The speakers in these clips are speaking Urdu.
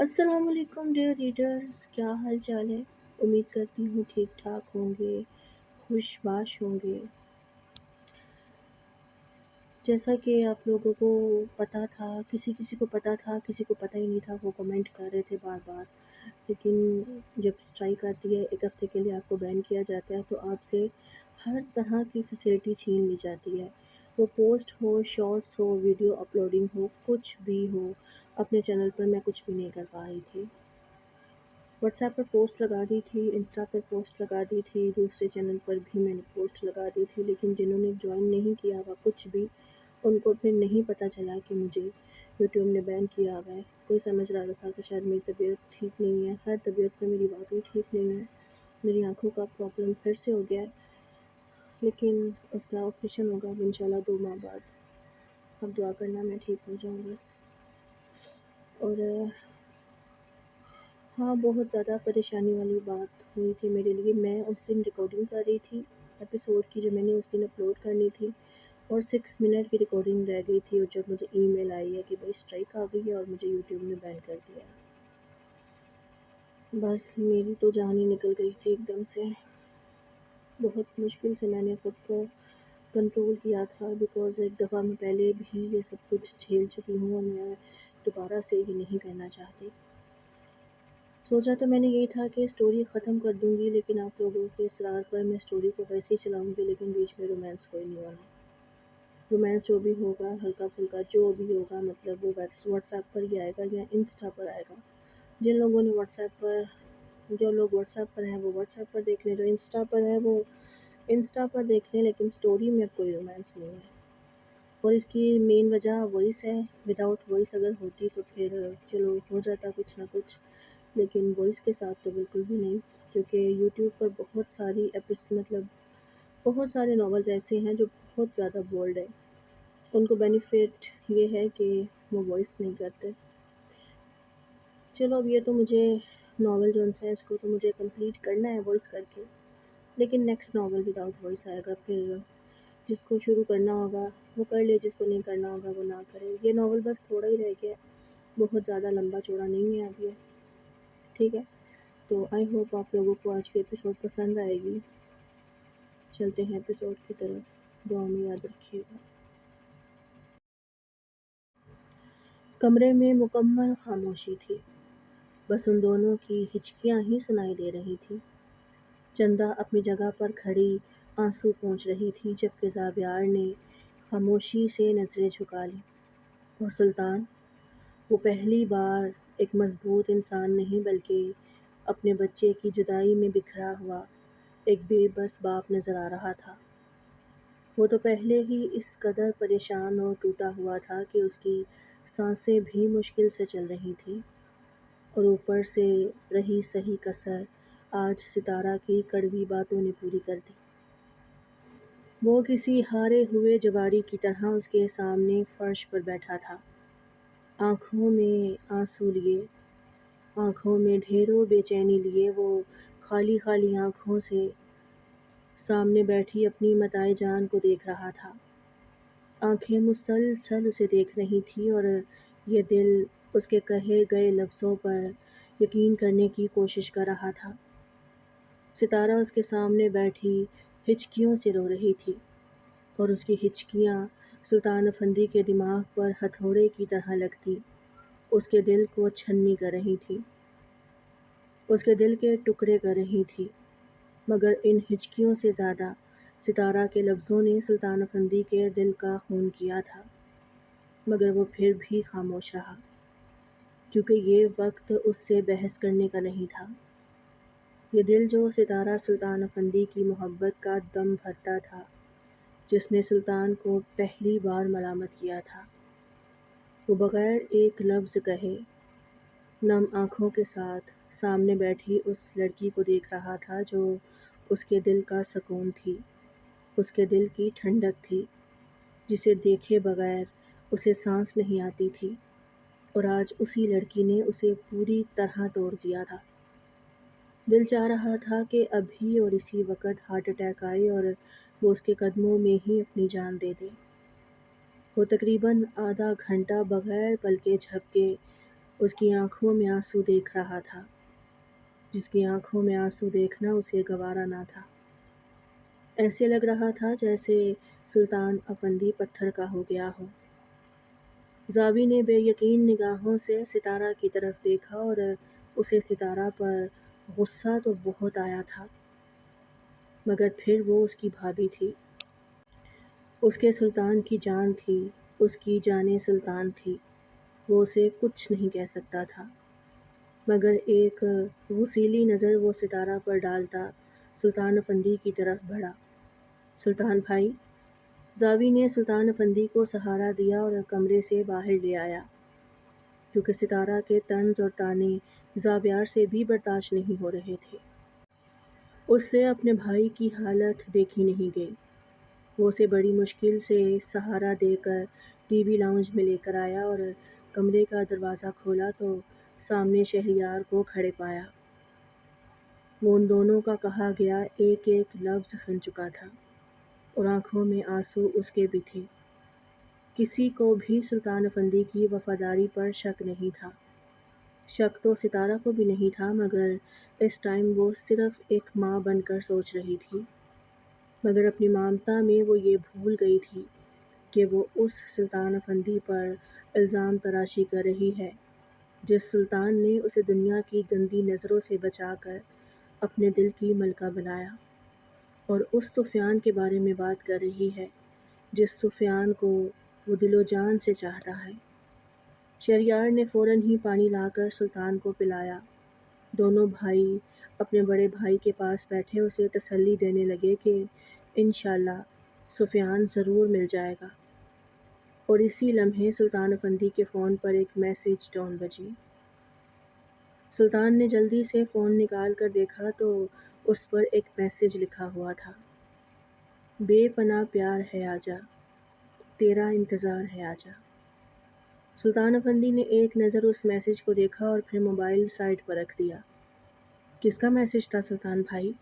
السلام علیکم ڈیئر ریڈرز، کیا حال چال ہے؟ امید کرتی ہوں ٹھیک ٹھاک ہوں گے، خوش باش ہوں گے۔ جیسا کہ آپ لوگوں کو پتہ تھا، کسی کسی کو پتہ تھا، کسی کو پتہ ہی نہیں تھا، وہ کمنٹ کر رہے تھے بار بار، لیکن جب اسٹرائک آتی ہے، ایک ہفتے کے لیے آپ کو بین کیا جاتا ہے تو آپ سے ہر طرح کی فیسلٹی چھین لی جاتی ہے۔ وہ پوسٹ ہو، شارٹس ہو، ویڈیو اپلوڈنگ ہو، کچھ بھی ہو، اپنے چینل پر میں کچھ بھی نہیں کر پا رہی تھی۔ واٹس ایپ پر پوسٹ لگا دی تھی، انسٹا پر پوسٹ لگا دی تھی، دوسرے چینل پر بھی میں نے پوسٹ لگا دی تھی، لیکن جنہوں نے جوائن نہیں کیا ہوا کچھ بھی، ان کو پھر نہیں پتہ چلا کہ مجھے یوٹیوب نے بین کیا ہوا ہے۔ کوئی سمجھ رہا تھا کہ شاید میری طبیعت ٹھیک نہیں ہے، خیر طبیعت پہ میری بات ٹھیک نہیں ہے، میری آنکھوں کا پرابلم پھر سے ہو گیا ہے، لیکن اس کا آپریشن ہوگا اب انشاءاللہ 2 ماہ بعد۔ اب دعا کرنا میں ٹھیک ہو جاؤں بس۔ اور ہاں، بہت زیادہ پریشانی والی بات ہوئی تھی میرے لیے۔ میں اس دن ریکارڈنگ کر رہی تھی ایپیسوڈ کی، جو میں نے اس دن اپلوڈ کرنی تھی، اور 6 منٹ کی ریکارڈنگ رہ گئی تھی، اور جب مجھے ای میل آئی ہے کہ بھائی اسٹرائک آ گئی ہے اور مجھے یوٹیوب نے بین کر دیا ہے، بس میری تو جان ہی نکل گئی تھی ایک دم سے۔ بہت مشکل سے میں نے خود کو کنٹرول کیا تھا، بیکاز ایک دفعہ میں پہلے بھی یہ سب کچھ جھیل چکی ہوں، اور میں دوبارہ سے یہ نہیں کرنا چاہتی۔ سوچا تو میں نے یہی تھا کہ اسٹوری ختم کر دوں گی، لیکن آپ لوگوں کے اصرار پر میں اسٹوری کو ویسے ہی چلاؤں گی، لیکن بیچ میں رومانس کوئی نہیں ہونا۔ رومانس جو بھی ہوگا، ہلکا پھلکا جو بھی ہوگا، مطلب وہ واٹس ایپ پر ہی آئے گا یا انسٹا پر آئے گا۔ جن لوگوں نے جو لوگ واٹس ایپ پر ہیں وہ واٹس ایپ پر دیکھ لیں، جو انسٹا پر ہے وہ انسٹا پر دیکھ لیں، لیکن اسٹوری میں کوئی رومانس نہیں ہے۔ اور اس کی مین وجہ وائس ہے۔ وداؤٹ وائس اگر ہوتی تو پھر چلو ہو جاتا کچھ نہ کچھ، لیکن وائس کے ساتھ تو بالکل بھی نہیں، کیونکہ یوٹیوب پر بہت سارے ناولز ایسے ہیں جو بہت زیادہ بولڈ ہیں، ان کو بینیفٹ یہ ہے کہ وہ وائس نہیں کرتے۔ چلو اب یہ تو مجھے ناول جو ہے اس کو تو مجھے کمپلیٹ کرنا ہے وائس کر کے، لیکن نیکسٹ ناول وداؤٹ وائس آئے گا، پھر جس کو شروع کرنا ہوگا وہ کر لے، جس کو نہیں کرنا ہوگا وہ نہ کرے۔ یہ ناول بس تھوڑا ہی رہ گیا، بہت زیادہ لمبا چوڑا نہیں ہے اب یہ، ٹھیک ہے؟ تو آئی ہوپ آپ لوگوں کو آج کی ایپیسوڈ پسند آئے گی۔ چلتے ہیں ایپیسوڈ کی طرف، دعا میں یاد رکھیے گا۔ کمرے میں مکمل خاموشی تھی، بس ان دونوں کی ہچکیاں ہی سنائی دے رہی تھیں۔ چندا اپنی جگہ پر کھڑی آنسو پونچھ رہی تھی، جبکہ زابیار نے خاموشی سے نظریں جھکا لیں۔ اور سلطان، وہ پہلی بار ایک مضبوط انسان نہیں بلکہ اپنے بچے کی جدائی میں بکھرا ہوا ایک بے بس باپ نظر آ رہا تھا۔ وہ تو پہلے ہی اس قدر پریشان اور ٹوٹا ہوا تھا کہ اس کی سانسیں بھی مشکل سے چل رہی تھیں، اور اوپر سے رہی سہی کسر آج ستارہ کی کڑوی باتوں نے پوری کر دی۔ وہ کسی ہارے ہوئے جواری کی طرح اس کے سامنے فرش پر بیٹھا تھا، آنکھوں میں آنسو لیے، آنکھوں میں ڈھیروں بے چینی لیے، وہ خالی خالی آنکھوں سے سامنے بیٹھی اپنی متاع جان کو دیکھ رہا تھا۔ آنکھیں مسلسل اسے دیکھ رہی تھیں، اور یہ دل اس کے کہے گئے لفظوں پر یقین کرنے کی کوشش کر رہا تھا۔ ستارہ اس کے سامنے بیٹھی ہچکیوں سے رو رہی تھی، اور اس کی ہچکیاں سلطان افندی کے دماغ پر ہتھوڑے کی طرح لگتی اس کے دل کو چھننی کر رہی تھی، اس کے دل کے ٹکڑے کر رہی تھی۔ مگر ان ہچکیوں سے زیادہ ستارہ کے لفظوں نے سلطان افندی کے دل کا خون کیا تھا، مگر وہ پھر بھی خاموش رہا، کیونکہ یہ وقت اس سے بحث کرنے کا نہیں تھا۔ یہ دل جو ستارہ سلطان افندی کی محبت کا دم بھرتا تھا، جس نے سلطان کو پہلی بار ملامت کیا تھا، وہ بغیر ایک لفظ کہے نم آنکھوں کے ساتھ سامنے بیٹھی اس لڑکی کو دیکھ رہا تھا جو اس کے دل کا سکون تھی، اس کے دل کی ٹھنڈک تھی، جسے دیکھے بغیر اسے سانس نہیں آتی تھی، اور آج اسی لڑکی نے اسے پوری طرح توڑ دیا تھا۔ دل چاہ رہا تھا کہ ابھی اور اسی وقت ہارٹ اٹیک آئے اور وہ اس کے قدموں میں ہی اپنی جان دے دے۔ وہ تقریباً آدھا گھنٹہ بغیر پلکے جھپکے اس کی آنکھوں میں آنسو دیکھ رہا تھا، جس کی آنکھوں میں آنسو دیکھنا اسے گوارا نہ تھا۔ ایسے لگ رہا تھا جیسے سلطان افندی پتھر کا ہو گیا ہو۔ زاوی نے بے یقین نگاہوں سے ستارہ کی طرف دیکھا اور اسے ستارہ پر غصہ تو بہت آیا تھا، مگر پھر وہ اس کی بھابھی تھی، اس کے سلطان کی جان تھی، اس کی جانِ سلطان تھی، وہ اسے کچھ نہیں کہہ سکتا تھا۔ مگر ایک غصیلی نظر وہ ستارہ پر ڈالتا سلطان افندی کی طرف بڑھا۔ سلطان بھائی، زاوی نے سلطان افندی کو سہارا دیا اور کمرے سے باہر لے آیا، کیونکہ ستارہ کے طنز اور طعنے زاویار سے بھی برداشت نہیں ہو رہے تھے۔ اس سے اپنے بھائی کی حالت دیکھی نہیں گئی۔ وہ اسے بڑی مشکل سے سہارا دے کر ٹی وی لاؤنج میں لے کر آیا اور کمرے کا دروازہ کھولا تو سامنے شہریار کو کھڑے پایا۔ وہ ان دونوں کا کہا گیا ایک ایک لفظ سن چکا تھا اور آنکھوں میں آنسو اس کے بھی تھے۔ کسی کو بھی سلطان افندی کی وفاداری پر شک نہیں تھا۔ شک تو ستارہ کو بھی نہیں تھا، مگر اس ٹائم وہ صرف ایک ماں بن کر سوچ رہی تھی۔ مگر اپنی ممتا میں وہ یہ بھول گئی تھی کہ وہ اس سلطان افندی پر الزام تراشی کر رہی ہے جس سلطان نے اسے دنیا کی گندی نظروں سے بچا کر اپنے دل کی ملکہ بنایا، اور اس سفیان کے بارے میں بات کر رہی ہے جس سفیان کو وہ دل و جان سے چاہتا ہے۔ شہریار نے فوراً ہی پانی لا کر سلطان کو پلایا۔ دونوں بھائی اپنے بڑے بھائی کے پاس بیٹھے اسے تسلی دینے لگے کہ انشاءاللہ سفیان ضرور مل جائے گا، اور اسی لمحے سلطان افندی کے فون پر ایک میسج ٹون بجی۔ سلطان نے جلدی سے فون نکال کر دیکھا تو اس پر ایک میسج لکھا ہوا تھا، بے پناہ پیار ہے آجا، تیرا انتظار ہے آجا۔ سلطان افندی نے ایک نظر اس میسج کو دیکھا اور پھر موبائل سائڈ پر رکھ دیا۔ کس کا میسج تھا سلطان بھائی؟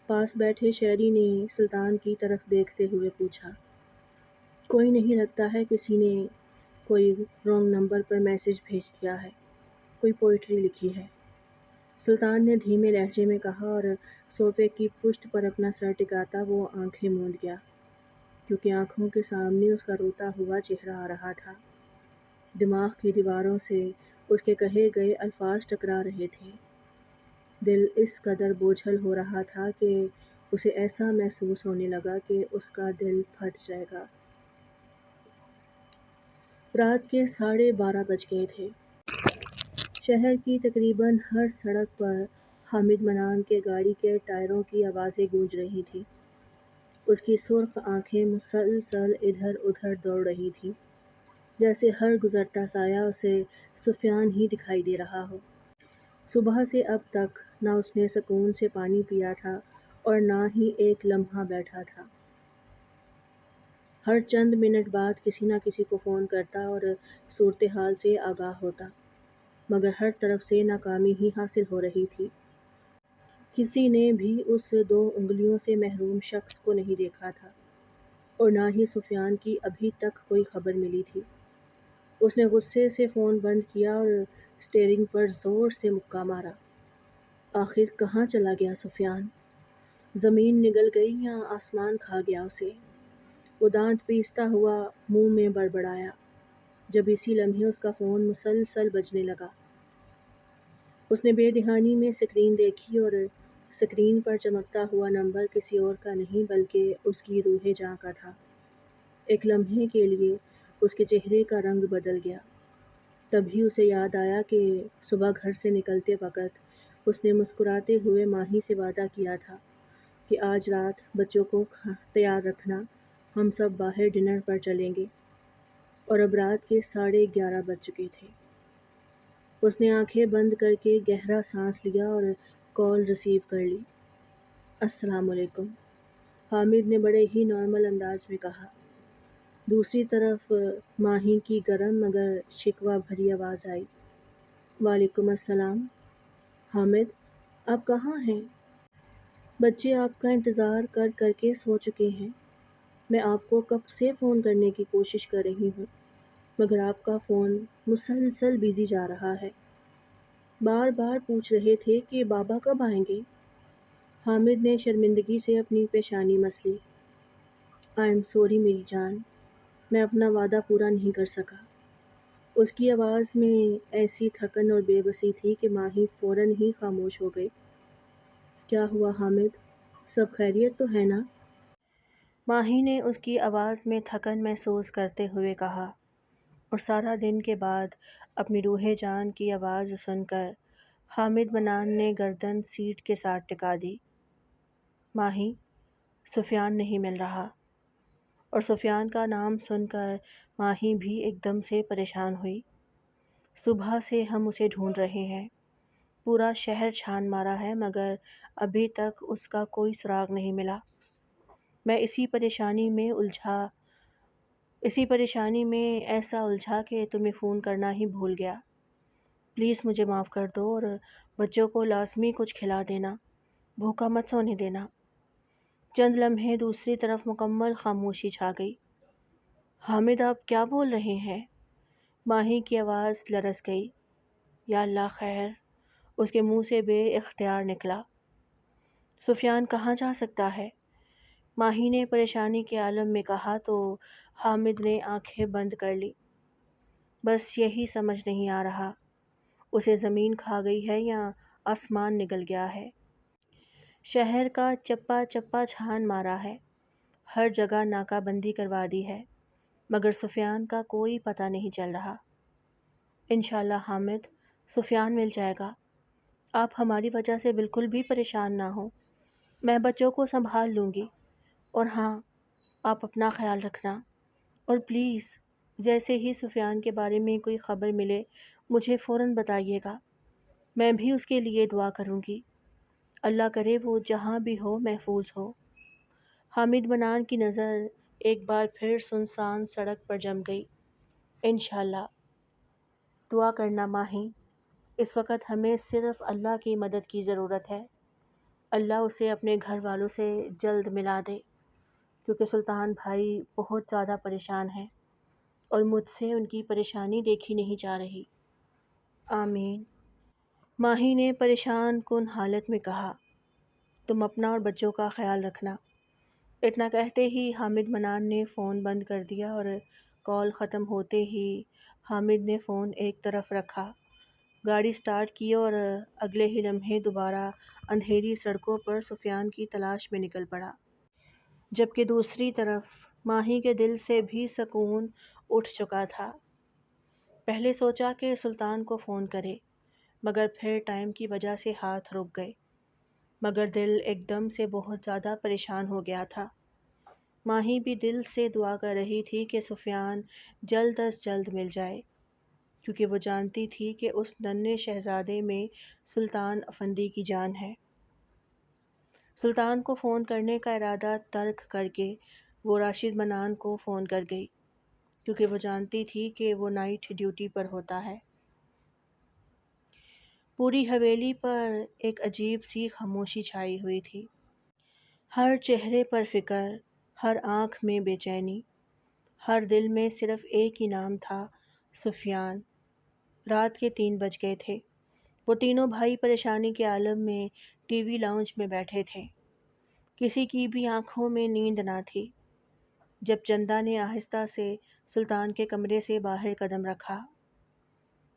پاس بیٹھے شہری نے سلطان کی طرف دیکھتے ہوئے پوچھا۔ کوئی نہیں، لگتا ہے کسی نے کوئی رانگ نمبر پر میسج بھیج دیا ہے، کوئی پوئٹری لکھی ہے، سلطان نے دھیمے لہجے میں کہا، اور صوفے کی پشت پر اپنا سر ٹکاتا وہ آنکھیں موند گیا، کیونکہ آنکھوں کے سامنے اس کا روتا ہوا چہرہ آ رہا تھا۔ دماغ کی دیواروں سے اس کے کہے گئے الفاظ ٹکرا رہے تھے۔ دل اس قدر بوجھل ہو رہا تھا کہ اسے ایسا محسوس ہونے لگا کہ اس کا دل پھٹ جائے گا۔ رات کے 12:30 بج گئے تھے۔ شہر کی تقریباً ہر سڑک پر حامد منان کے گاڑی کے ٹائروں کی آوازیں گونج رہی تھیں۔ اس کی سرخ آنکھیں مسلسل ادھر ادھر دوڑ رہی تھیں، جیسے ہر گزرتا سایہ اسے سفیان ہی دکھائی دے رہا ہو۔ صبح سے اب تک نہ اس نے سکون سے پانی پیا تھا اور نہ ہی ایک لمحہ بیٹھا تھا۔ ہر چند منٹ بعد کسی نہ کسی کو فون کرتا اور صورتحال سے آگاہ ہوتا، مگر ہر طرف سے ناکامی ہی حاصل ہو رہی تھی۔ کسی نے بھی اس 2 انگلیوں سے محروم شخص کو نہیں دیکھا تھا، اور نہ ہی سفیان کی ابھی تک کوئی خبر ملی تھی۔ اس نے غصے سے فون بند کیا اور اسٹیئرنگ پر زور سے مکہ مارا۔ آخر کہاں چلا گیا سفیان؟ زمین نگل گئی یا آسمان کھا گیا اسے؟ وہ دانت پیستا ہوا منہ میں بڑبڑایا جب اسی لمحے اس کا فون مسلسل بجنے لگا۔ اس نے بے دہانی میں سکرین دیکھی اور سکرین پر چمکتا ہوا نمبر کسی اور کا نہیں بلکہ اس کی روح جاں کا تھا۔ ایک لمحے کے لیے اس کے چہرے کا رنگ بدل گیا۔ تبھی اسے یاد آیا کہ صبح گھر سے نکلتے وقت اس نے مسکراتے ہوئے ماہی سے وعدہ کیا تھا کہ آج رات بچوں کو تیار رکھنا، ہم سب باہر ڈنر پر چلیں گے، اور اب رات کے 11:30 بج چکے تھے۔ اس نے آنکھیں بند کر کے گہرا سانس لیا اور کال ریسیو کر لی۔ السلام علیکم، حامد نے بڑے ہی نارمل انداز میں کہا۔ دوسری طرف ماہی کی گرم مگر شکوہ بھری آواز آئی۔ وعلیکم السلام حامد، آپ کہاں ہیں؟ بچے آپ کا انتظار کر کر کے سو چکے ہیں۔ میں آپ کو کب سے فون کرنے کی کوشش کر رہی ہوں، مگر آپ کا فون مسلسل بزی جا رہا ہے۔ بار بار پوچھ رہے تھے کہ بابا کب آئیں گے۔ حامد نے شرمندگی سے اپنی پیشانی مس لی۔ آئی ایم سوری میری جان، میں اپنا وعدہ پورا نہیں کر سکا۔ اس کی آواز میں ایسی تھکن اور بے بسی تھی کہ ماہی فوراً ہی خاموش ہو گئی۔ کیا ہوا حامد؟ سب خیریت تو ہے نا؟ ماہی نے اس کی آواز میں تھکن محسوس کرتے ہوئے کہا، اور سارا دن کے بعد اپنی روح جان کی آواز سن کر حامد منان نے گردن سیٹ کے ساتھ ٹکا دی۔ ماہی، سفیان نہیں مل رہا۔ اور سفیان کا نام سن کر ماہی بھی ایک دم سے پریشان ہوئی۔ صبح سے ہم اسے ڈھونڈ رہے ہیں، پورا شہر چھان مارا ہے، مگر ابھی تک اس کا کوئی سراغ نہیں ملا۔ میں اسی پریشانی میں ایسا الجھا کہ تمہیں فون کرنا ہی بھول گیا۔ پلیز مجھے معاف کر دو اور بچوں کو لازمی کچھ کھلا دینا، بھوکا مت سونے دینا۔ چند لمحے دوسری طرف مکمل خاموشی چھا گئی۔ حامد، آپ کیا بول رہے ہیں؟ ماہی کی آواز لرز گئی۔ یا اللہ خیر، اس کے منہ سے بے اختیار نکلا۔ سفیان کہاں جا سکتا ہے؟ ماہی نے پریشانی کے عالم میں کہا تو حامد نے آنکھیں بند کر لی۔ بس یہی سمجھ نہیں آ رہا، اسے زمین کھا گئی ہے یا آسمان نگل گیا ہے۔ شہر کا چپا چپا چھان مارا ہے، ہر جگہ ناکہ بندی کروا دی ہے، مگر سفیان کا کوئی پتہ نہیں چل رہا۔ انشاءاللہ حامد، سفیان مل جائے گا۔ آپ ہماری وجہ سے بالکل بھی پریشان نہ ہوں، میں بچوں کو سنبھال لوں گی۔ اور ہاں، آپ اپنا خیال رکھنا، اور پلیز جیسے ہی سفیان کے بارے میں کوئی خبر ملے مجھے فوراً بتائیے گا، میں بھی اس کے لیے دعا کروں گی۔ اللہ کرے وہ جہاں بھی ہو محفوظ ہو۔ حامد منان کی نظر ایک بار پھر سنسان سڑک پر جم گئی۔ انشاءاللہ، دعا کرنا ماہی، اس وقت ہمیں صرف اللہ کی مدد کی ضرورت ہے۔ اللہ اسے اپنے گھر والوں سے جلد ملا دے، کیونکہ سلطان بھائی بہت زیادہ پریشان ہیں اور مجھ سے ان کی پریشانی دیکھی نہیں جا رہی۔ آمین۔ ماہی نے پریشان کن حالت میں کہا، تم اپنا اور بچوں کا خیال رکھنا۔ اتنا کہتے ہی حامد منان نے فون بند کر دیا اور کال ختم ہوتے ہی حامد نے فون ایک طرف رکھا، گاڑی سٹارٹ کی اور اگلے ہی لمحے دوبارہ اندھیری سڑکوں پر سفیان کی تلاش میں نکل پڑا۔ جبکہ دوسری طرف ماہی کے دل سے بھی سکون اٹھ چکا تھا۔ پہلے سوچا کہ سلطان کو فون کرے، مگر پھر ٹائم کی وجہ سے ہاتھ رک گئے، مگر دل ایک دم سے بہت زیادہ پریشان ہو گیا تھا۔ ماہی بھی دل سے دعا کر رہی تھی کہ سفیان جلد از جلد مل جائے، کیونکہ وہ جانتی تھی کہ اس ننھے شہزادے میں سلطان افندی کی جان ہے۔ سلطان کو فون کرنے کا ارادہ ترک کر کے وہ راشد منان کو فون کر گئی، کیونکہ وہ جانتی تھی کہ وہ نائٹ ڈیوٹی پر ہوتا ہے۔ پوری حویلی پر ایک عجیب سی خاموشی چھائی ہوئی تھی، ہر چہرے پر فکر، ہر آنکھ میں بے چینی، ہر دل میں صرف ایک ہی نام تھا، سفیان۔ رات کے 3 بج گئے تھے۔ وہ تینوں بھائی پریشانی کے عالم میں ٹی وی لاؤنج میں بیٹھے تھے، کسی کی بھی آنکھوں میں نیند نہ تھی۔ جب چندا نے آہستہ سے سلطان کے کمرے سے باہر قدم رکھا،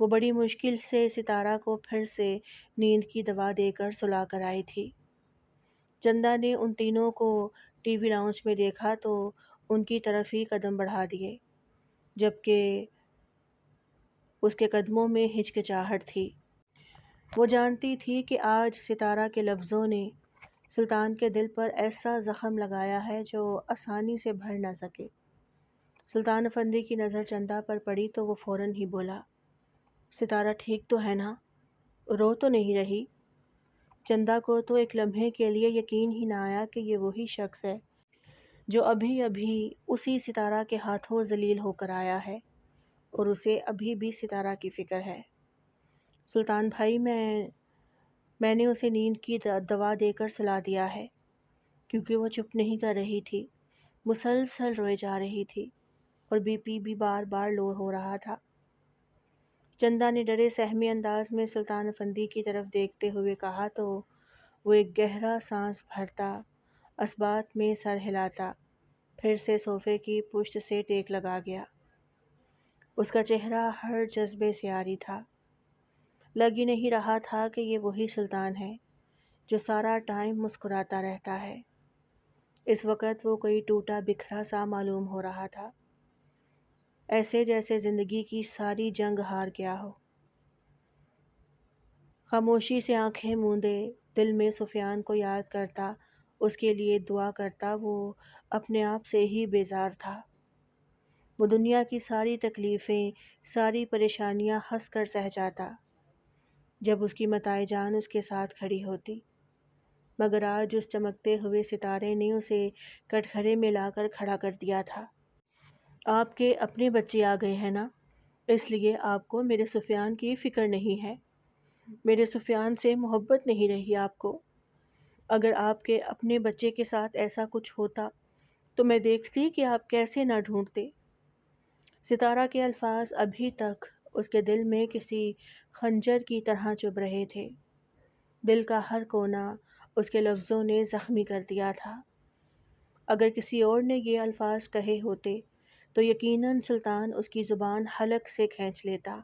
وہ بڑی مشکل سے ستارہ کو پھر سے نیند کی دوا دے کر سلا کر آئی تھی۔ چندا نے ان تینوں کو ٹی وی لاؤنج میں دیکھا تو ان کی طرف ہی قدم بڑھا دیے، جبکہ اس کے قدموں میں ہچکچاہٹ تھی۔ وہ جانتی تھی کہ آج ستارہ کے لفظوں نے سلطان کے دل پر ایسا زخم لگایا ہے جو آسانی سے بھر نہ سکے۔ سلطان افندی کی نظر چندا پر پڑی تو وہ فوراً ہی بولا، ستارہ ٹھیک تو ہے نا؟ رو تو نہیں رہی؟ چندا کو تو ایک لمحے کے لیے یقین ہی نہ آیا کہ یہ وہی شخص ہے جو ابھی ابھی اسی ستارہ کے ہاتھوں ذلیل ہو کر آیا ہے، اور اسے ابھی بھی ستارہ کی فکر ہے۔ سلطان بھائی، میں نے اسے نیند کی دوا دے کر سلا دیا ہے، کیونکہ وہ چپ نہیں کر رہی تھی، مسلسل روئے جا رہی تھی، اور بی پی بھی بار بار لو ہو رہا تھا۔ چندا نے ڈرے سہمے انداز میں سلطان افندی کی طرف دیکھتے ہوئے کہا تو وہ ایک گہرا سانس بھرتا، اثبات میں سر ہلاتا، پھر سے صوفے کی پشت سے ٹیک لگا گیا۔ اس کا چہرہ ہر جذبے سے عاری تھا۔ لگ ہی نہیں رہا تھا کہ یہ وہی سلطان ہے جو سارا ٹائم مسکراتا رہتا ہے۔ اس وقت وہ کوئی ٹوٹا بکھرا سا معلوم ہو رہا تھا، ایسے جیسے زندگی کی ساری جنگ ہار گیا ہو۔ خاموشی سے آنکھیں موندے دل میں سفیان کو یاد کرتا، اس کے لیے دعا کرتا، وہ اپنے آپ سے ہی بیزار تھا۔ وہ دنیا کی ساری تکلیفیں، ساری پریشانیاں ہنس کر سہ جاتا جب اس کی متاع جان اس کے ساتھ کھڑی ہوتی، مگر آج اس چمکتے ہوئے ستارے نے اسے کٹگھرے میں لا کر کھڑا کر دیا تھا۔ آپ کے اپنے بچے آ گئے ہیں نا، اس لیے آپ کو میرے سفیان کی فکر نہیں ہے، میرے سفیان سے محبت نہیں رہی آپ کو۔ اگر آپ کے اپنے بچے کے ساتھ ایسا کچھ ہوتا تو میں دیکھتی کہ آپ کیسے نہ ڈھونڈتے۔ ستارہ کے الفاظ ابھی تک اس کے دل میں کسی خنجر کی طرح چبھ رہے تھے۔ دل کا ہر کونا اس کے لفظوں نے زخمی کر دیا تھا۔ اگر کسی اور نے یہ الفاظ کہے ہوتے تو یقیناً سلطان اس کی زبان حلق سے کھینچ لیتا،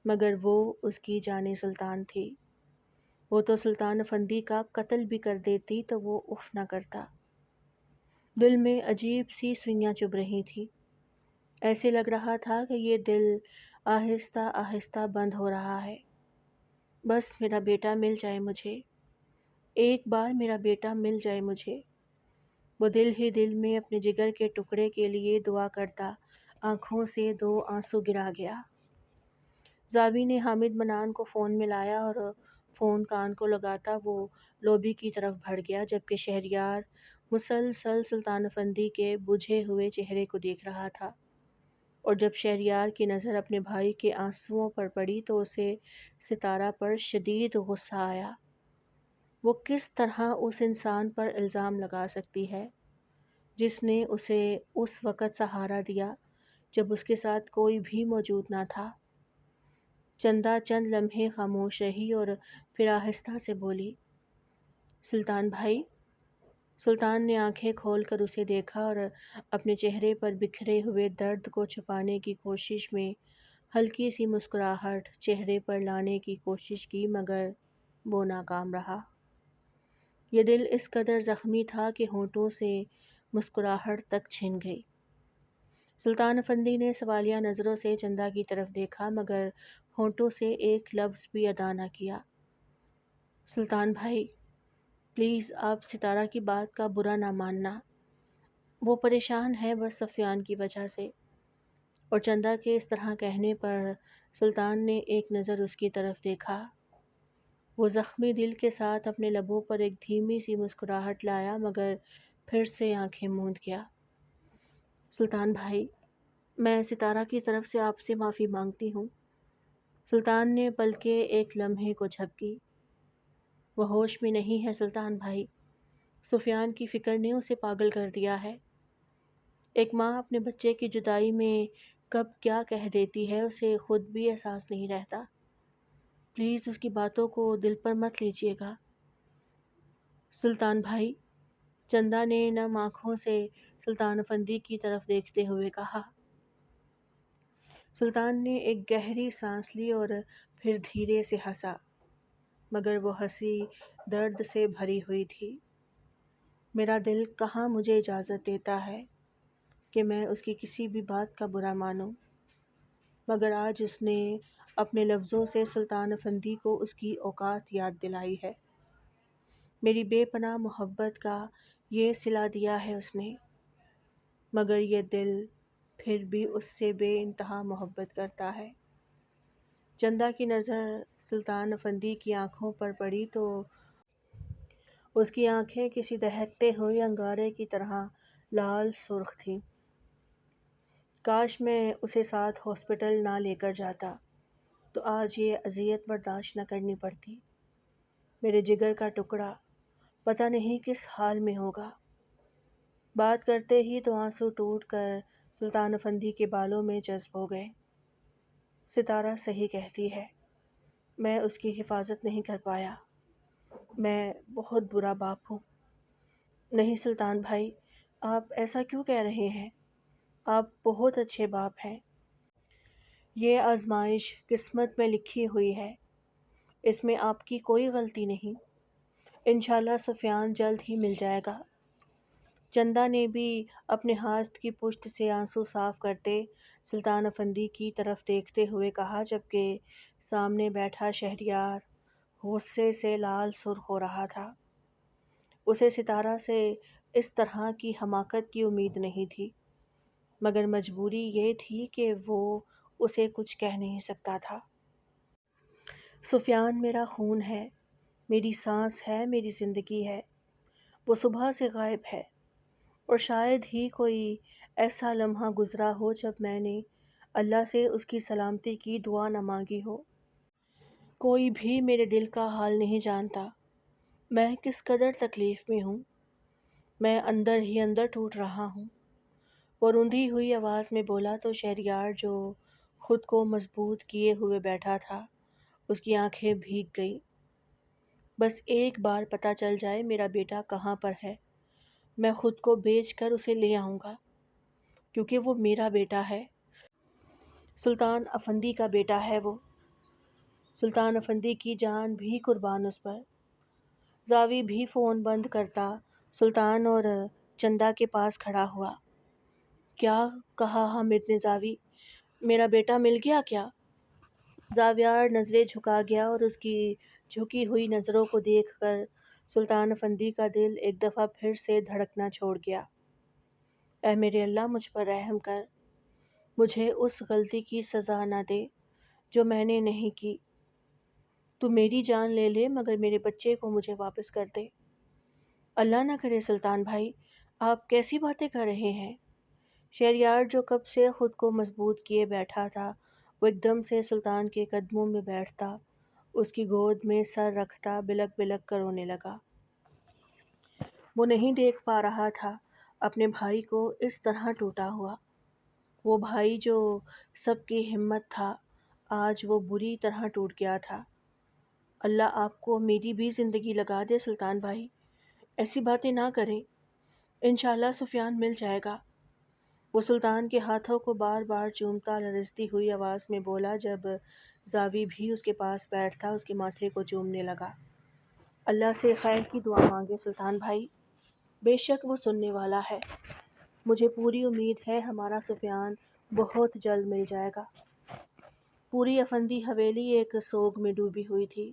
مگر وہ اس کی جان سلطان تھی۔ وہ تو سلطان افندی کا قتل بھی کر دیتی تو وہ اف نہ کرتا۔ دل میں عجیب سی سوئیاں چبھ رہی تھیں، ایسے لگ رہا تھا کہ یہ دل آہستہ آہستہ بند ہو رہا ہے۔ بس میرا بیٹا مل جائے مجھے، ایک بار میرا بیٹا مل جائے مجھے۔ وہ دل ہی دل میں اپنے جگر کے ٹکڑے کے لیے دعا کرتا، آنکھوں سے 2 آنسو گرا گیا۔ زاوی نے حامد منان کو فون میں لایا اور فون کان کو لگاتا وہ لوبی کی طرف بڑھ گیا، جبکہ شہریار مسلسل سلطان افندی کے بجھے ہوئے چہرے کو دیکھ رہا تھا، اور جب شہریار کی نظر اپنے بھائی کے آنسوؤں پر پڑی تو اسے ستارہ پر شدید غصہ آیا۔ وہ کس طرح اس انسان پر الزام لگا سکتی ہے جس نے اسے اس وقت سہارا دیا جب اس کے ساتھ کوئی بھی موجود نہ تھا؟ چندا چند لمحے خاموش رہی اور پھر آہستہ سے بولی، سلطان بھائی۔ سلطان نے آنکھیں کھول کر اسے دیکھا اور اپنے چہرے پر بکھرے ہوئے درد کو چھپانے کی کوشش میں ہلکی سی مسکراہٹ چہرے پر لانے کی کوشش کی، مگر وہ ناکام رہا۔ یہ دل اس قدر زخمی تھا کہ ہونٹوں سے مسکراہٹ تک چھن گئی۔ سلطان افندی نے سوالیہ نظروں سے چندا کی طرف دیکھا، مگر ہونٹوں سے ایک لفظ بھی ادا نہ کیا۔ سلطان بھائی، پلیز آپ ستارہ کی بات کا برا نہ ماننا، وہ پریشان ہے بس سفیان کی وجہ سے۔ اور چندا کے اس طرح کہنے پر سلطان نے ایک نظر اس کی طرف دیکھا۔ وہ زخمی دل کے ساتھ اپنے لبوں پر ایک دھیمی سی مسکراہٹ لایا، مگر پھر سے آنکھیں موند گیا۔ سلطان بھائی، میں ستارہ کی طرف سے آپ سے معافی مانگتی ہوں۔ سلطان نے بلکہ ایک لمحے کو جھپکی۔ وہ ہوش میں نہیں ہے سلطان بھائی، سفیان کی فکر نے اسے پاگل کر دیا ہے۔ ایک ماں اپنے بچے کی جدائی میں کب کیا کہہ دیتی ہے اسے خود بھی احساس نہیں رہتا۔ پلیز اس کی باتوں کو دل پر مت لیجیے گا۔ سلطان بھائی، چندا نے نم آنکھوں سے سلطان افندی کی طرف دیکھتے ہوئے کہا۔ سلطان نے ایک گہری سانس لی اور پھر دھیرے سے ہنسا، مگر وہ ہنسی درد سے بھری ہوئی تھی۔ میرا دل کہاں مجھے اجازت دیتا ہے کہ میں اس کی کسی بھی بات کا برا مانوں، مگر آج اس نے اپنے لفظوں سے سلطان افندی کو اس کی اوقات یاد دلائی ہے۔ میری بے پناہ محبت کا یہ صلہ دیا ہے اس نے، مگر یہ دل پھر بھی اس سے بے انتہا محبت کرتا ہے۔ چندا کی نظر سلطان افندی کی آنکھوں پر پڑی تو اس کی آنکھیں کسی دہکتے ہوئے انگارے کی طرح لال سرخ تھیں۔ کاش میں اسے ساتھ ہاسپٹل نہ لے کر جاتا تو آج یہ اذیت برداشت نہ کرنی پڑتی۔ میرے جگر کا ٹکڑا پتہ نہیں کس حال میں ہوگا۔ بات کرتے ہی تو آنسو ٹوٹ کر سلطان افندی کے بالوں میں جذب ہو گئے۔ ستارہ صحیح کہتی ہے، میں اس کی حفاظت نہیں کر پایا، میں بہت برا باپ ہوں۔ نہیں سلطان بھائی، آپ ایسا کیوں کہہ رہے ہیں؟ آپ بہت اچھے باپ ہیں۔ یہ آزمائش قسمت میں لکھی ہوئی ہے، اس میں آپ کی کوئی غلطی نہیں۔ انشاءاللہ سفیان جلد ہی مل جائے گا۔ چندا نے بھی اپنے ہاتھ کی پشت سے آنسو صاف کرتے سلطان افندی کی طرف دیکھتے ہوئے کہا، جبکہ سامنے بیٹھا شہریار غصے سے لال سرخ ہو رہا تھا۔ اسے ستارہ سے اس طرح کی حماقت کی امید نہیں تھی، مگر مجبوری یہ تھی کہ وہ اسے کچھ کہہ نہیں سکتا تھا۔ سفیان میرا خون ہے، میری سانس ہے، میری زندگی ہے۔ وہ صبح سے غائب ہے، اور شاید ہی کوئی ایسا لمحہ گزرا ہو جب میں نے اللہ سے اس کی سلامتی کی دعا نہ مانگی ہو۔ کوئی بھی میرے دل کا حال نہیں جانتا، میں کس قدر تکلیف میں ہوں۔ میں اندر ہی اندر ٹوٹ رہا ہوں۔ وہ روندھی ہوئی آواز میں بولا تو شہریار جو خود کو مضبوط کیے ہوئے بیٹھا تھا، اس کی آنکھیں بھیگ گئیں۔ بس ایک بار پتہ چل جائے میرا بیٹا کہاں پر ہے، میں خود کو بیچ کر اسے لے آؤں گا، کیونکہ وہ میرا بیٹا ہے۔ سلطان افندی کا بیٹا ہے وہ۔ سلطان افندی کی جان بھی قربان اس پر۔ زاوی بھی فون بند کرتا سلطان اور چندا کے پاس کھڑا ہوا۔ کیا کہا حامد نے زاوی؟ میرا بیٹا مل گیا کیا؟ زاویار نظریں جھکا گیا اور اس کی جھکی ہوئی نظروں کو دیکھ کر سلطان افندی کا دل ایک دفعہ پھر سے دھڑکنا چھوڑ گیا۔ اے میرے اللہ، مجھ پر رحم کر، مجھے اس غلطی کی سزا نہ دے جو میں نے نہیں کی۔ تو میری جان لے لے مگر میرے بچے کو مجھے واپس کر دے۔ اللہ نہ کرے سلطان بھائی، آپ کیسی باتیں کر رہے ہیں؟ شہریار جو کب سے خود کو مضبوط کیے بیٹھا تھا، وہ ایک دم سے سلطان کے قدموں میں بیٹھتا، اس کی گود میں سر رکھتا بلک بلک کر رونے لگا۔ وہ نہیں دیکھ پا رہا تھا اپنے بھائی کو اس طرح ٹوٹا ہوا۔ وہ بھائی جو سب کی ہمت تھا، آج وہ بری طرح ٹوٹ گیا تھا۔ اللہ آپ کو میری بھی زندگی لگا دے سلطان بھائی، ایسی باتیں نہ کریں، انشاءاللہ سفیان مل جائے گا۔ وہ سلطان کے ہاتھوں کو بار بار چومتا لرزتی ہوئی آواز میں بولا، جب زاوی بھی اس کے پاس بیٹھتا اس کے ماتھے کو چومنے لگا۔ اللہ سے خیر کی دعا مانگے سلطان بھائی، بے شک وہ سننے والا ہے۔ مجھے پوری امید ہے ہمارا سفیان بہت جلد مل جائے گا۔ پوری افندی حویلی ایک سوگ میں ڈوبی ہوئی تھی۔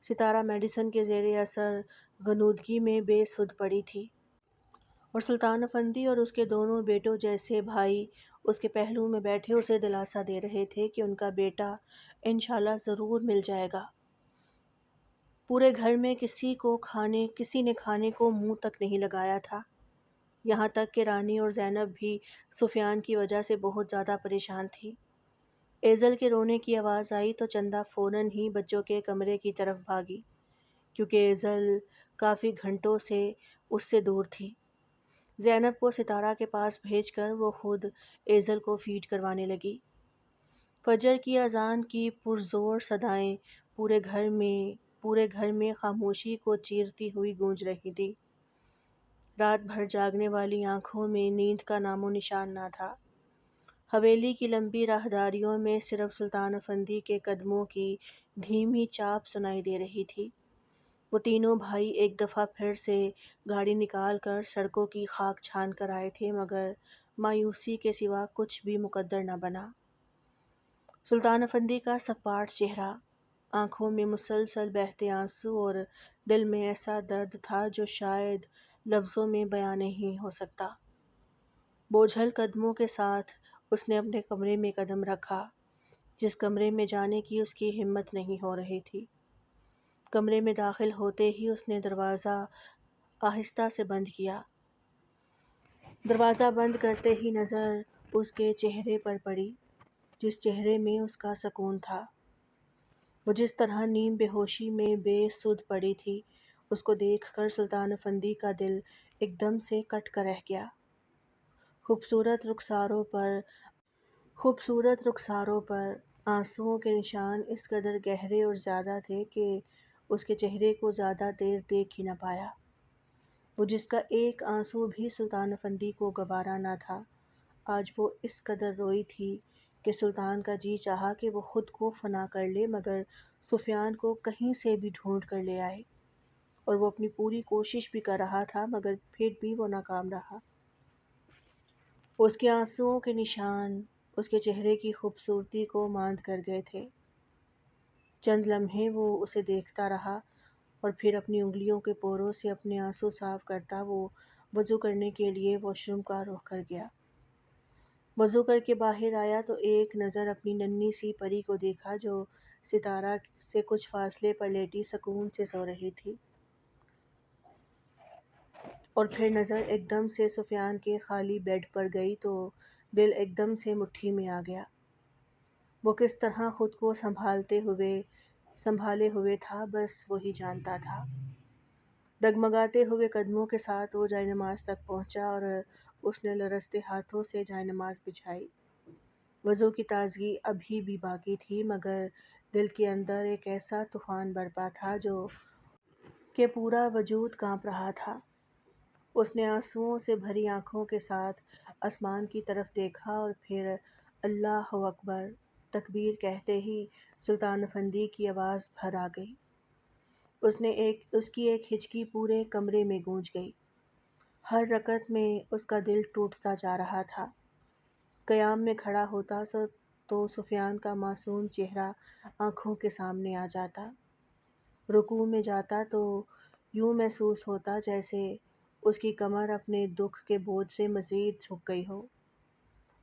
ستارہ میڈیسن کے زیر اثر غنودگی میں بے سدھ پڑی تھی، اور سلطان افندی اور اس کے دونوں بیٹوں جیسے بھائی اس کے پہلو میں بیٹھے اسے دلاسا دے رہے تھے کہ ان کا بیٹا انشاءاللہ ضرور مل جائے گا۔ پورے گھر میں کسی نے کھانے کو منہ تک نہیں لگایا تھا، یہاں تک کہ رانی اور زینب بھی سفیان کی وجہ سے بہت زیادہ پریشان تھی۔ ایزل کے رونے کی آواز آئی تو چندا فوراً ہی بچوں کے کمرے کی طرف بھاگی، کیونکہ ایزل کافی گھنٹوں سے اس سے دور تھی۔ زینب کو ستارہ کے پاس بھیج کر وہ خود ایزل کو فیڈ کروانے لگی۔ فجر کی اذان کی پرزور صدائیں پورے گھر میں خاموشی کو چیرتی ہوئی گونج رہی تھی۔ رات بھر جاگنے والی آنکھوں میں نیند کا نام و نشان نہ تھا۔ حویلی کی لمبی راہداریوں میں صرف سلطان افندی کے قدموں کی دھیمی چاپ سنائی دے رہی تھی۔ وہ تینوں بھائی ایک دفعہ پھر سے گاڑی نکال کر سڑکوں کی خاک چھان کر آئے تھے، مگر مایوسی کے سوا کچھ بھی مقدر نہ بنا۔ سلطان افندی کا سپاٹ چہرہ، آنکھوں میں مسلسل بہتے آنسو، اور دل میں ایسا درد تھا جو شاید لفظوں میں بیان نہیں ہو سکتا۔ بوجھل قدموں کے ساتھ اس نے اپنے کمرے میں قدم رکھا، جس کمرے میں جانے کی اس کی ہمت نہیں ہو رہی تھی۔ کمرے میں داخل ہوتے ہی اس نے دروازہ آہستہ سے بند کیا۔ دروازہ بند کرتے ہی نظر اس کے چہرے پر پڑی، جس چہرے میں اس کا سکون تھا۔ وہ جس طرح نیم بے ہوشی میں بے سدھ پڑی تھی، اس کو دیکھ کر سلطان افندی کا دل ایک دم سے کٹ کر رہ گیا۔ خوبصورت رخساروں پر آنسوؤں کے نشان اس قدر گہرے اور زیادہ تھے کہ اس کے چہرے کو زیادہ دیر دیکھ ہی نہ پایا۔ وہ جس کا ایک آنسو بھی سلطان افندی کو گوارا نہ تھا، آج وہ اس قدر روئی تھی کہ سلطان کا جی چاہا کہ وہ خود کو فنا کر لے، مگر سفیان کو کہیں سے بھی ڈھونڈ کر لے آئے، اور وہ اپنی پوری کوشش بھی کر رہا تھا مگر پھر بھی وہ ناکام رہا۔ اس کے آنسوؤں کے نشان اس کے چہرے کی خوبصورتی کو ماند کر گئے تھے۔ چند لمحے وہ اسے دیکھتا رہا اور پھر اپنی انگلیوں کے پوروں سے اپنے آنسو صاف کرتا وہ وضو کرنے کے لیے واش روم کا رخ کر گیا۔ وضو کر کے باہر آیا تو ایک نظر اپنی ننھی سی پری کو دیکھا جو ستارہ سے کچھ فاصلے پر لیٹی سکون سے سو رہی تھی، اور پھر نظر ایک دم سے سفیان کے خالی بیڈ پر گئی تو دل ایک دم سے مٹھی میں آ گیا۔ وہ کس طرح خود کو سنبھالے ہوئے تھا بس وہی جانتا تھا۔ ڈگمگاتے ہوئے قدموں کے ساتھ وہ جائے نماز تک پہنچا اور اس نے لرزتے ہاتھوں سے جائے نماز بچھائی۔ وضو کی تازگی ابھی بھی باقی تھی مگر دل کے اندر ایک ایسا طوفان برپا تھا جو کہ پورا وجود کانپ رہا تھا۔ اس نے آنسوؤں سے بھری آنکھوں کے ساتھ آسمان کی طرف دیکھا اور پھر اللہ اکبر تکبیر کہتے ہی سلطان افندی کی آواز بھر آ گئی۔ اس کی ایک ہچکی پورے کمرے میں گونج گئی۔ ہر رکعت میں اس کا دل ٹوٹتا جا رہا تھا۔ قیام میں کھڑا ہوتا تو سفیان کا معصوم چہرہ آنکھوں کے سامنے آ جاتا، رکوع میں جاتا تو یوں محسوس ہوتا جیسے اس کی کمر اپنے دکھ کے بوجھ سے مزید جھک گئی ہو،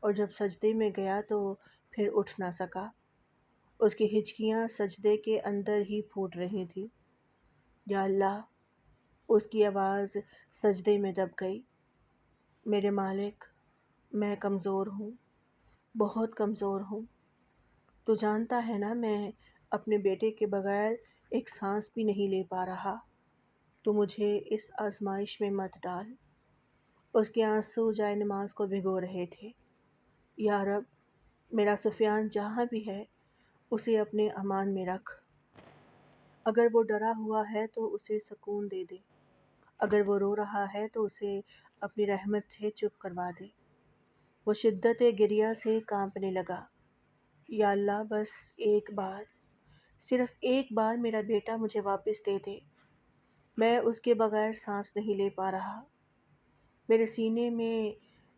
اور جب سجدے میں گیا تو پھر اٹھ نہ سکا۔ اس کی ہچکیاں سجدے کے اندر ہی پھوٹ رہی تھیں۔ یا اللہ! اس کی آواز سجدے میں دب گئی۔ میرے مالک، میں کمزور ہوں، بہت کمزور ہوں۔ تو جانتا ہے نا میں اپنے بیٹے کے بغیر ایک سانس بھی نہیں لے پا رہا، تو مجھے اس آزمائش میں مت ڈال۔ اس کے آنسو جائے نماز کو بھگو رہے تھے۔ یا رب، میرا سفیان جہاں بھی ہے اسے اپنے امان میں رکھ۔ اگر وہ ڈرا ہوا ہے تو اسے سکون دے دے، اگر وہ رو رہا ہے تو اسے اپنی رحمت سے چپ کروا دے۔ وہ شدت گریہ سے کانپنے لگا۔ یا اللہ، بس ایک بار، صرف ایک بار میرا بیٹا مجھے واپس دے دے، میں اس کے بغیر سانس نہیں لے پا رہا۔ میرے سینے میں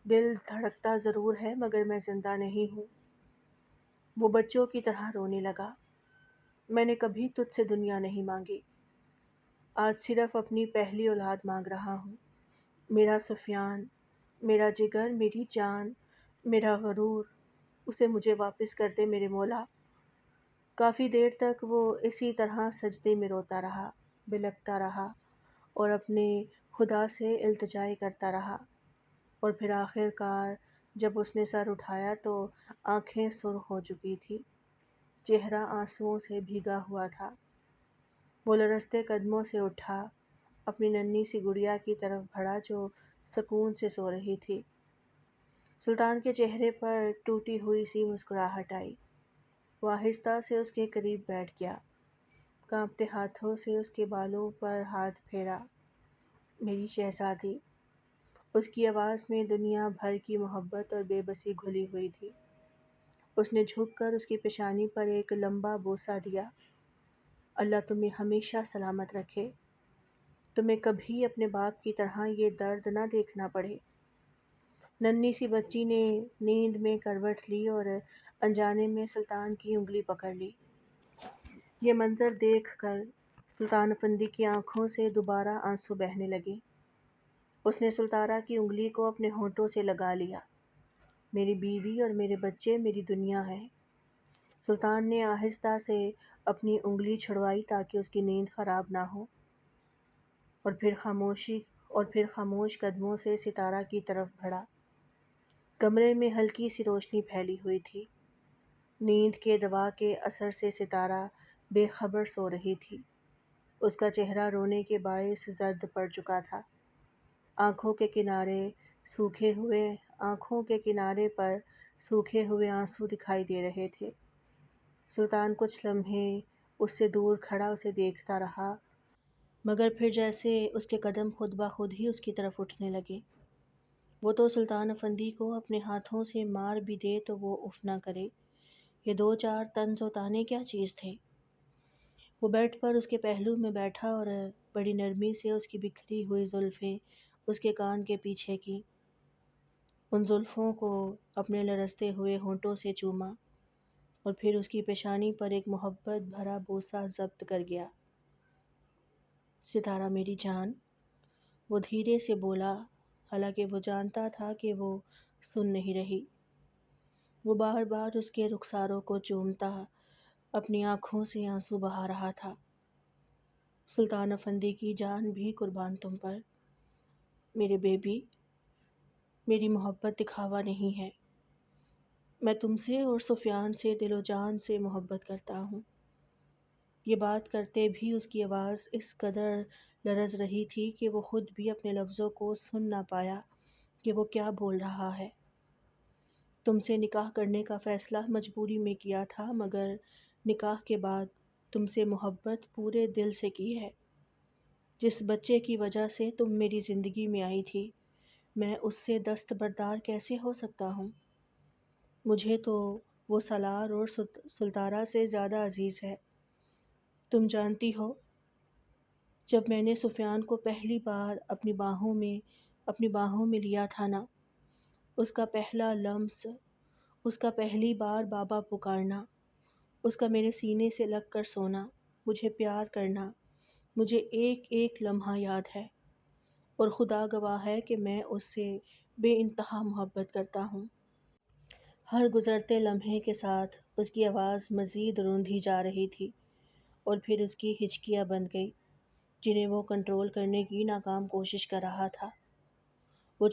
دل دھڑکتا ضرور ہے مگر میں زندہ نہیں ہوں۔ وہ بچوں کی طرح رونے لگا۔ میں نے کبھی تجھ سے دنیا نہیں مانگی، آج صرف اپنی پہلی اولاد مانگ رہا ہوں۔ میرا سفیان، میرا جگر، میری جان، میرا غرور، اسے مجھے واپس کر دے میرے مولا۔ کافی دیر تک وہ اسی طرح سجدے میں روتا رہا، بلکتا رہا اور اپنے خدا سے التجائے کرتا رہا، اور پھر آخر کار جب اس نے سر اٹھایا تو آنکھیں سرخ ہو چکی تھی، چہرہ آنسوؤں سے بھیگا ہوا تھا۔ وہ لرزتے قدموں سے اٹھا، اپنی ننھی سی گڑیا کی طرف بڑھا جو سکون سے سو رہی تھی۔ سلطان کے چہرے پر ٹوٹی ہوئی سی مسکراہٹ آئی۔ وہ آہستہ سے اس کے قریب بیٹھ گیا، کانپتے ہاتھوں سے اس کے بالوں پر ہاتھ پھیرا۔ میری شہزادی! اس کی آواز میں دنیا بھر کی محبت اور بے بسی گھلی ہوئی تھی۔ اس نے جھک کر اس کی پیشانی پر ایک لمبا بوسہ دیا۔ اللہ تمہیں ہمیشہ سلامت رکھے، تمہیں کبھی اپنے باپ کی طرح یہ درد نہ دیکھنا پڑے۔ ننھی سی بچی نے نیند میں کروٹ لی اور انجانے میں سلطان کی انگلی پکڑ لی۔ یہ منظر دیکھ کر سلطان افندی کی آنکھوں سے دوبارہ آنسو بہنے لگے۔ اس نے سلطانہ کی انگلی کو اپنے ہونٹوں سے لگا لیا۔ میری بیوی اور میرے بچے میری دنیا ہیں۔ سلطان نے آہستہ سے اپنی انگلی چھڑوائی تاکہ اس کی نیند خراب نہ ہو، اور پھر خاموش قدموں سے ستارہ کی طرف بڑھا۔ کمرے میں ہلکی سی روشنی پھیلی ہوئی تھی۔ نیند کے دوا کے اثر سے ستارہ بے خبر سو رہی تھی۔ اس کا چہرہ رونے کے باعث زرد پڑ چکا تھا، آنکھوں کے کنارے سوکھے ہوئے آنکھوں کے کنارے پر سوکھے ہوئے آنسو دکھائی دے رہے تھے۔ سلطان کچھ لمحے اس سے دور کھڑا اسے دیکھتا رہا، مگر پھر جیسے اس کے قدم خود بخود ہی اس کی طرف اٹھنے لگے۔ وہ تو سلطان افندی کو اپنے ہاتھوں سے مار بھی دے تو وہ اف نہ کرے۔ یہ دو چار طنز و طعنے کیا چیز تھے؟ وہ بیڈ پر اس کے پہلو میں بیٹھا اور بڑی نرمی سے اس کی بکھری ہوئی زلفیں اس کے کان کے پیچھے کی۔ ان زلفوں کو اپنے لرزتے ہوئے ہونٹوں سے چوما اور پھر اس کی پیشانی پر ایک محبت بھرا بوسہ ضبط کر گیا۔ ستارہ میری جان، وہ دھیرے سے بولا، حالانکہ وہ جانتا تھا کہ وہ سن نہیں رہی۔ وہ بار بار اس کے رخساروں کو چومتا اپنی آنکھوں سے آنسو بہا رہا تھا۔ سلطان افندی کی جان بھی قربان تم پر، میرے بیبی۔ میری محبت دکھاوا نہیں ہے، میں تم سے اور سفیان سے دل و جان سے محبت کرتا ہوں۔ یہ بات کرتے بھی اس کی آواز اس قدر لرز رہی تھی کہ وہ خود بھی اپنے لفظوں کو سن نہ پایا کہ وہ کیا بول رہا ہے۔ تم سے نکاح کرنے کا فیصلہ مجبوری میں کیا تھا، مگر نکاح کے بعد تم سے محبت پورے دل سے کی ہے۔ جس بچے کی وجہ سے تم میری زندگی میں آئی تھی، میں اس سے دستبردار کیسے ہو سکتا ہوں؟ مجھے تو وہ سالار اور سلطارہ سے زیادہ عزیز ہے۔ تم جانتی ہو، جب میں نے سفیان کو پہلی بار اپنی باہوں میں لیا تھا نا، اس کا پہلا لمس، اس کا پہلی بار بابا پکارنا، اس کا میرے سینے سے لگ کر سونا، مجھے پیار کرنا، مجھے ایک ایک لمحہ یاد ہے، اور خدا گواہ ہے کہ میں اس سے بے انتہا محبت کرتا ہوں۔ ہر گزرتے لمحے کے ساتھ اس کی آواز مزید روندھی جا رہی تھی، اور پھر اس کی ہچکیاں بند گئی جنہیں وہ کنٹرول کرنے کی ناکام کوشش کر رہا تھا۔ وہ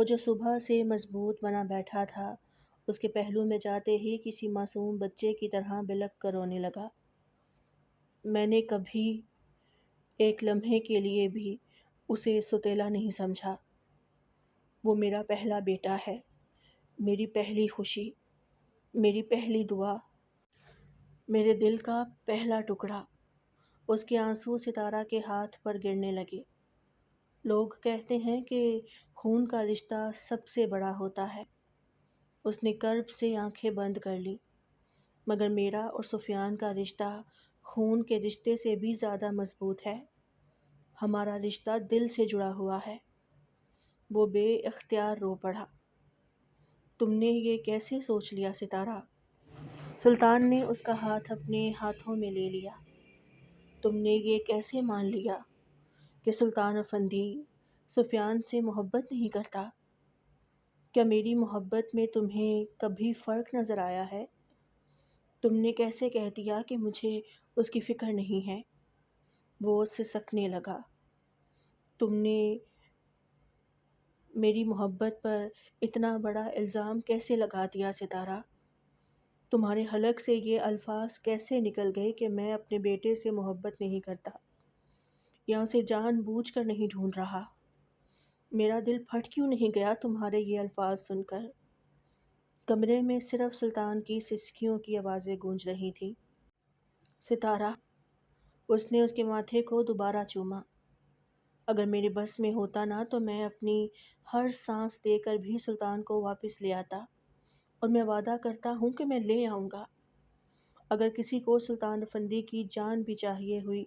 جو صبح سے مضبوط بنا بیٹھا تھا، اس کے پہلو میں جاتے ہی کسی معصوم بچے کی طرح بلک کر رونے لگا۔ میں نے کبھی ایک لمحے کے لیے بھی اسے ستیلا نہیں سمجھا۔ وہ میرا پہلا بیٹا ہے، میری پہلی خوشی، میری پہلی دعا، میرے دل کا پہلا ٹکڑا۔ اس کے آنسو ستارہ کے ہاتھ پر گرنے لگے۔ لوگ کہتے ہیں کہ خون کا رشتہ سب سے بڑا ہوتا ہے۔ اس نے کرب سے آنکھیں بند کر لی۔ مگر میرا اور سفیان کا رشتہ خون کے رشتے سے بھی زیادہ مضبوط ہے۔ ہمارا رشتہ دل سے جڑا ہوا ہے۔ وہ بے اختیار رو پڑا۔ تم نے یہ کیسے سوچ لیا ستارہ؟ سلطان نے اس کا ہاتھ اپنے ہاتھوں میں لے لیا۔ تم نے یہ کیسے مان لیا کہ سلطان افندی سفیان سے محبت نہیں کرتا؟ کیا میری محبت میں تمہیں کبھی فرق نظر آیا ہے؟ تم نے کیسے کہہ دیا کہ مجھے اس کی فکر نہیں ہے؟ وہ سسکنے لگا۔ تم نے میری محبت پر اتنا بڑا الزام کیسے لگا دیا ستارہ؟ تمہارے حلق سے یہ الفاظ کیسے نکل گئے کہ میں اپنے بیٹے سے محبت نہیں کرتا یا اسے جان بوجھ کر نہیں ڈھونڈ رہا؟ میرا دل پھٹ کیوں نہیں گیا تمہارے یہ الفاظ سن کر؟ کمرے میں صرف سلطان کی سسکیوں کی آوازیں گونج رہی تھیں۔ ستارہ، اس نے اس کے ماتھے کو دوبارہ چوما۔ اگر میرے بس میں ہوتا نا تو میں اپنی ہر سانس دے کر بھی سلطان کو واپس لے آتا، اور میں وعدہ کرتا ہوں کہ میں لے آؤں گا۔ اگر کسی کو سلطان افندی کی جان بھی چاہیے ہوئی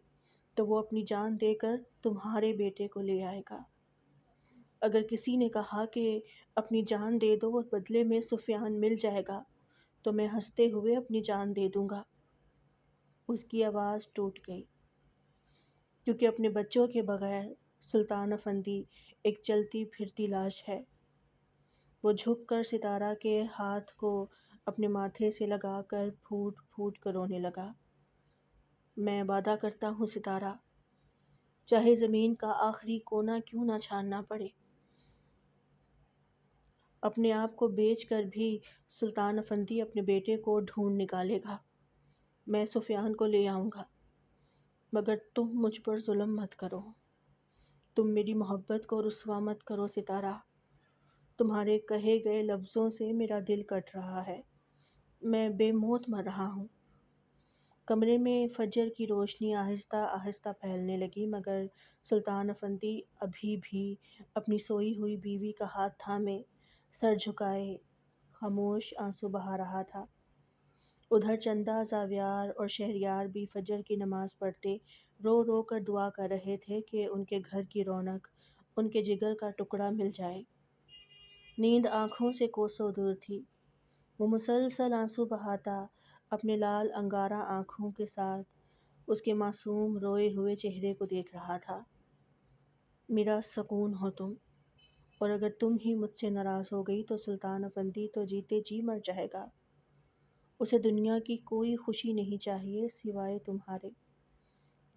تو وہ اپنی جان دے کر تمہارے بیٹے کو لے آئے گا۔ اگر کسی نے کہا کہ اپنی جان دے دو اور بدلے میں سفیان مل جائے گا تو میں ہنستے ہوئے اپنی جان دے دوں گا۔ اس کی آواز ٹوٹ گئی، کیونکہ اپنے بچوں کے بغیر سلطان افندی ایک چلتی پھرتی لاش ہے۔ وہ جھک کر ستارہ کے ہاتھ کو اپنے ماتھے سے لگا کر پھوٹ پھوٹ کر رونے لگا۔ میں وعدہ کرتا ہوں ستارہ، چاہے زمین کا آخری کونا کیوں نہ چھاننا پڑے، اپنے آپ کو بیچ کر بھی سلطان افندی اپنے بیٹے کو ڈھونڈ نکالے گا۔ میں سفیان کو لے آؤں گا، مگر تم مجھ پر ظلم مت کرو۔ تم میری محبت کو رسوا مت کرو ستارہ۔ تمہارے کہے گئے لفظوں سے میرا دل کٹ رہا ہے، میں بے موت مر رہا ہوں۔ کمرے میں فجر کی روشنی آہستہ آہستہ پھیلنے لگی، مگر سلطان افندی ابھی بھی اپنی سوئی ہوئی بیوی کا ہاتھ تھامے سر جھکائے خاموش آنسو بہا رہا تھا۔ ادھر چندہ، زاویار اور شہریار بھی فجر کی نماز پڑھتے رو رو کر دعا کر رہے تھے کہ ان کے گھر کی رونق ان کے جگر کا ٹکڑا مل جائے۔ نیند آنکھوں سے کوسوں دور تھی۔ وہ مسلسل آنسو بہاتا اپنے لال انگارہ آنکھوں کے ساتھ اس کے معصوم روئے ہوئے چہرے کو دیکھ رہا تھا۔ میرا سکون ہو تم، اور اگر تم ہی مجھ سے ناراض ہو گئی تو سلطان افندی تو جیتے جی مر جائے گا۔ اسے دنیا کی کوئی خوشی نہیں چاہیے سوائے تمہارے۔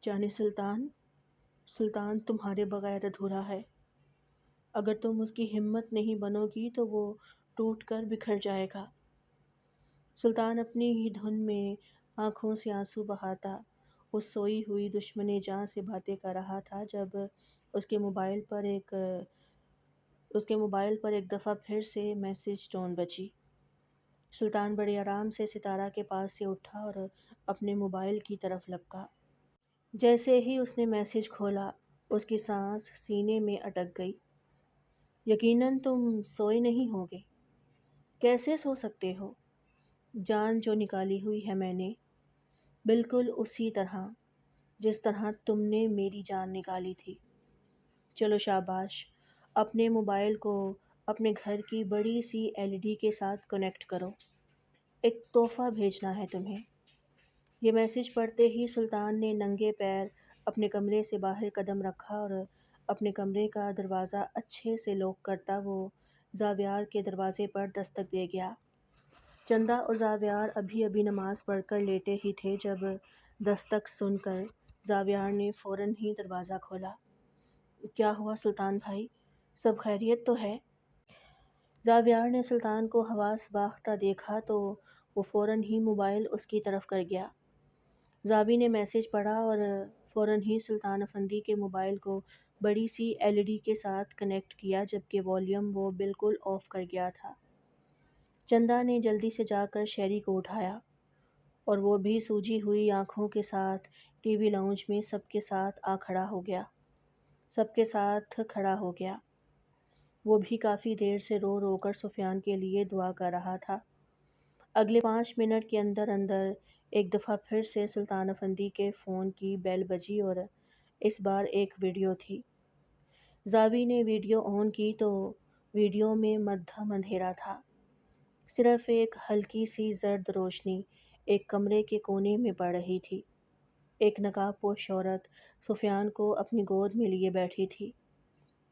جانے سلطان، سلطان تمہارے بغیر ادھورا ہے۔ اگر تم اس کی ہمت نہیں بنو گی تو وہ ٹوٹ کر بکھر جائے گا۔ سلطان اپنی ہی دھن میں آنکھوں سے آنسو بہاتا اس سوئی ہوئی دشمن جاں سے باتیں کر رہا تھا جب اس کے موبائل پر ایک دفعہ پھر سے میسج ٹون بجی۔ سلطان بڑے آرام سے ستارہ کے پاس سے اٹھا اور اپنے موبائل کی طرف لپکا۔ جیسے ہی اس نے میسج کھولا، اس کی سانس سینے میں اٹک گئی۔ یقیناً تم سوئے نہیں ہوگے۔ کیسے سو سکتے ہو؟ جان جو نکالی ہوئی ہے میں نے، بالکل اسی طرح جس طرح تم نے میری جان نکالی تھی۔ چلو شاباش، اپنے موبائل کو اپنے گھر کی بڑی سی LED کے ساتھ کنیکٹ کرو۔ ایک تحفہ بھیجنا ہے تمہیں۔ یہ میسج پڑھتے ہی سلطان نے ننگے پیر اپنے کمرے سے باہر قدم رکھا اور اپنے کمرے کا دروازہ اچھے سے لاک کرتا وہ زاویار کے دروازے پر دستک دے گیا۔ چندہ اور زاویار ابھی ابھی نماز پڑھ کر لیٹے ہی تھے جب دستک سن کر زاویار نے فوراً ہی دروازہ کھولا۔ کیا ہوا سلطان بھائی، سب خیریت تو ہے؟ زاویار نے سلطان کو حواس باختہ دیکھا تو وہ فوراً ہی موبائل اس کی طرف کر گیا۔ زاوی نے میسج پڑھا اور فوراً ہی سلطان افندی کے موبائل کو بڑی سی LED کے ساتھ کنیکٹ کیا، جبکہ والیوم وہ بالکل آف کر گیا تھا۔ چندہ نے جلدی سے جا کر شہری کو اٹھایا اور وہ بھی سوجی ہوئی آنکھوں کے ساتھ ٹی وی لاؤنج میں سب کے ساتھ کھڑا ہو گیا۔ وہ بھی کافی دیر سے رو رو کر سفیان کے لیے دعا کر رہا تھا۔ اگلے 5 منٹ کے اندر اندر ایک دفعہ پھر سے سلطان افندی کے فون کی بیل بجی اور اس بار ایک ویڈیو تھی۔ زاوی نے ویڈیو آن کی تو ویڈیو میں مدھم اندھیرا تھا۔ صرف ایک ہلکی سی زرد روشنی ایک کمرے کے کونے میں پڑ رہی تھی۔ ایک نقاب پوش عورت سفیان کو اپنی گود میں لیے بیٹھی تھی،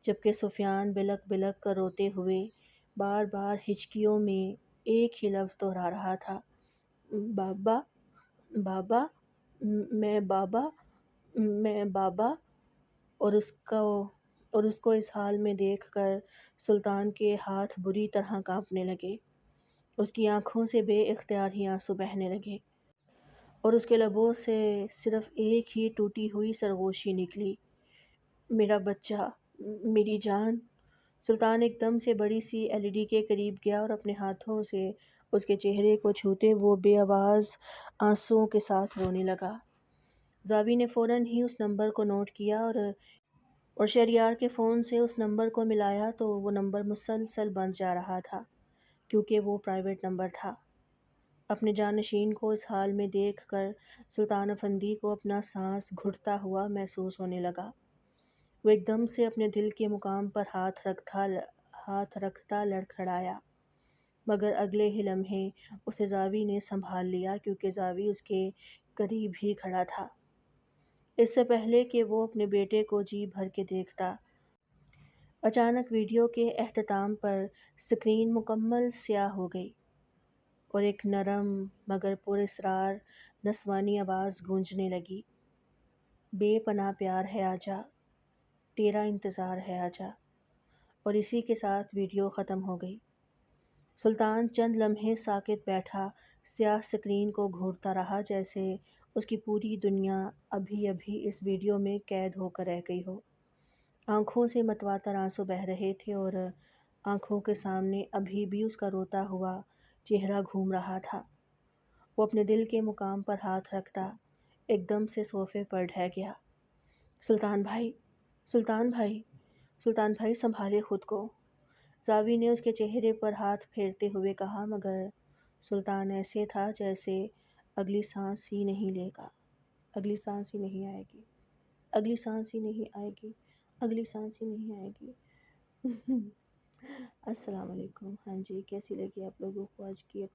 جبکہ سفیان بلک بلک کر روتے ہوئے بار بار ہچکیوں میں ایک ہی لفظ دہرا رہا تھا، بابا، بابا، میں بابا، میں بابا۔ اور اس کو اس حال میں دیکھ کر سلطان کے ہاتھ بری طرح کانپنے لگے۔ اس کی آنکھوں سے بے اختیار ہی آنسو بہنے لگے اور اس کے لبوں سے صرف ایک ہی ٹوٹی ہوئی سرگوشی نکلی، میرا بچہ، میری جان۔ سلطان ایک دم سے بڑی سی LED کے قریب گیا اور اپنے ہاتھوں سے اس کے چہرے کو چھوتے وہ بے آواز آنسوؤں کے ساتھ رونے لگا۔ زاوی نے فوراً ہی اس نمبر کو نوٹ کیا اور شہریار کے فون سے اس نمبر کو ملایا تو وہ نمبر مسلسل بند جا رہا تھا کیونکہ وہ پرائیویٹ نمبر تھا۔ اپنے جانشین کو اس حال میں دیکھ کر سلطان افندی کو اپنا سانس گھٹتا ہوا محسوس ہونے لگا۔ وہ ایک دم سے اپنے دل کے مقام پر ہاتھ رکھتا لڑکھڑایا، مگر اگلے ہی لمحے اسے زاوی نے سنبھال لیا کیونکہ زاوی اس کے قریب ہی کھڑا تھا۔ اس سے پہلے کہ وہ اپنے بیٹے کو جی بھر کے دیکھتا، اچانک ویڈیو کے اختتام پر سکرین مکمل سیاہ ہو گئی اور ایک نرم مگر پراسرار نسوانی آواز گونجنے لگی، بے پناہ پیار ہے آجا، تیرا انتظار ہے آجا۔ اور اسی کے ساتھ ویڈیو ختم ہو گئی۔ سلطان چند لمحے ساکت بیٹھا سیاہ سکرین کو گھورتا رہا، جیسے اس کی پوری دنیا ابھی ابھی اس ویڈیو میں قید ہو کر رہ گئی ہو۔ آنکھوں سے متواتر آنسو بہہ رہے تھے اور آنکھوں کے سامنے ابھی بھی اس کا روتا ہوا چہرہ گھوم رہا تھا۔ وہ اپنے دل کے مقام پر ہاتھ رکھتا ایک دم سے صوفے پر ڈھہ گیا۔ سلطان بھائی، سلطان بھائی، سلطان بھائی سنبھالے خود کو، زاوی نے اس کے چہرے پر ہاتھ پھیرتے ہوئے کہا، مگر سلطان ایسے تھا جیسے اگلی سانس ہی نہیں لے گا، اگلی سانس ہی نہیں آئے گی، اگلی سانس ہی نہیں آئے گی، اگلی سانس ہی نہیں آئے گی۔ السلام علیکم۔ ہاں جی، کیسی لگی آپ لوگوں کو آج کی